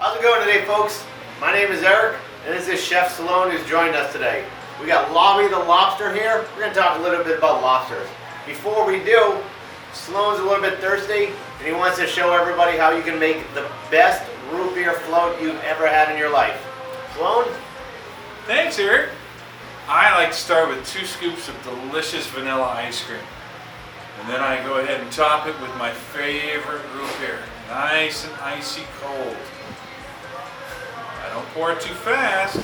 How's it going today, folks? My name is Eric, and this is Chef Sloane who's joined us today. We got Lobby the Lobster here. We're going to talk a little bit about lobsters. Before we do, Sloane's a little bit thirsty, and he wants to show everybody how you can make the best root beer float you've ever had in your life. Sloane? Thanks, Eric. I like to start with 2 scoops of delicious vanilla ice cream. And then I go ahead and top it with my favorite root beer. Nice and icy cold. I don't pour it too fast.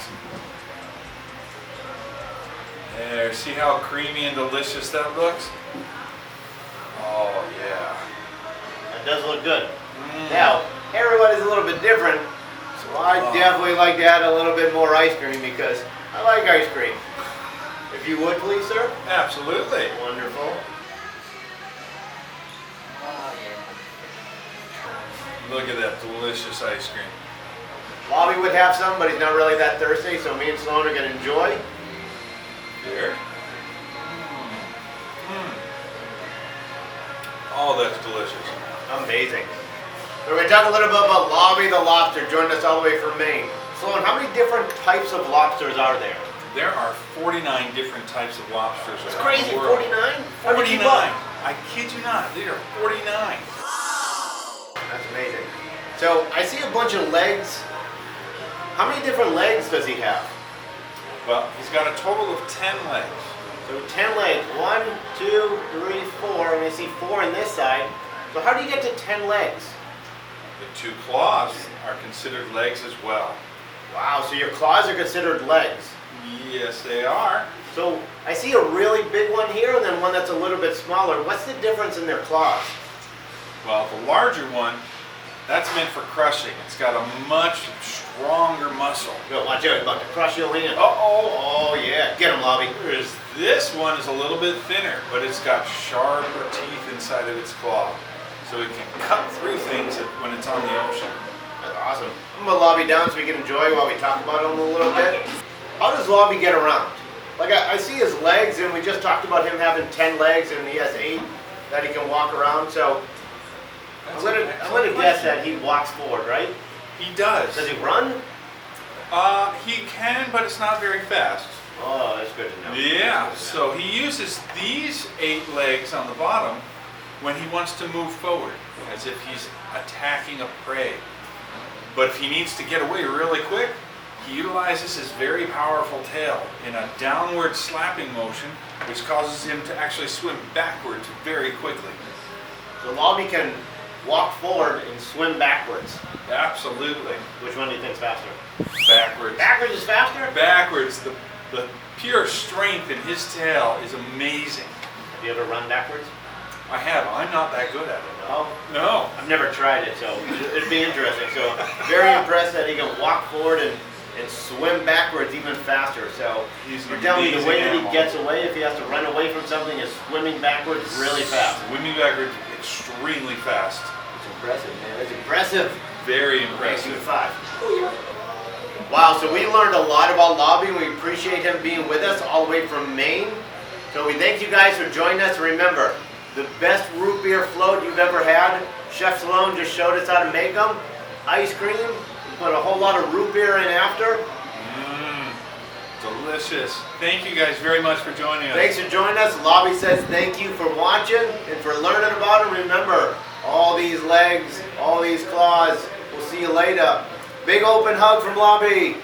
There, see how creamy and delicious that looks? Oh yeah. That does look good. Now, everybody's a little bit different, so I definitely like to add a little bit more ice cream because I like ice cream. If you would, please, sir. Absolutely. Wonderful. Look at that delicious ice cream. Lobby would have some, but he's not really that thirsty, so me and Sloane are going to enjoy. Here. Oh, that's delicious. Amazing. So we're going to talk a little bit about Lobby the Lobster, joined us all the way from Maine. Sloane, how many different types of lobsters are there? There are 49 different types of lobsters It's around crazy, the world. 49? 49. I kid you not. There are 49. That's amazing. So I see a bunch of legs. How many different legs does he have? Well, he's got a total of 10 legs. So 10 legs. 1, 2, 3, 4. And I see 4 on this side. So how do you get to 10 legs? The 2 claws are considered legs as well. Wow, so your claws are considered legs. Yes, they are. So I see a really big one here and then one that's a little bit smaller. What's the difference in their claws? Well, the larger one, that's meant for crushing. It's got a much stronger muscle. Yo, watch out, he's about to crush your hand. Uh-oh. Oh yeah, get him, Lobby. Whereas this one is a little bit thinner, but it's got sharper teeth inside of its claw. So it can cut through things when it's on the ocean. That's awesome. I'm gonna Lobby down so we can enjoy while we talk about him a little bit. How does Lobby get around? Like I see his legs, and we just talked about him having 10 legs, and he has 8 that he can walk around. So I'm gonna guess that he walks forward, right? He does. Does he run? He can, but it's not very fast. Oh, that's good to know. Yeah, so he uses these 8 legs on the bottom when he wants to move forward, as if he's attacking a prey. But if he needs to get away really quick, he utilizes his very powerful tail in a downward slapping motion, which causes him to actually swim backwards very quickly. So Lobby can walk forward and swim backwards. Absolutely. Which one do you think's faster? Backwards. Backwards is faster? Backwards. The pure strength in his tail is amazing. Have you ever run backwards? I have. I'm not that good at it. No? No. I've never tried it, so it'd be interesting. So very impressed that he can walk forward and swim backwards even faster. So you're telling me the way that he gets away, if he has to run away from something, is swimming backwards really fast. Swimming backwards extremely fast. It's impressive, man. It's impressive. Very impressive. 5. Wow, so we learned a lot about Lobby, and we appreciate him being with us all the way from Maine. So we thank you guys for joining us. Remember, the best root beer float you've ever had, Chef Sloane just showed us how to make them. Ice cream, we put a whole lot of root beer in after. Delicious. Thank you guys very much for joining us. Thanks for joining us. Lobby says thank you for watching and for learning about them. Remember, all these legs, all these claws. We'll see you later. Big open hug from Lobby.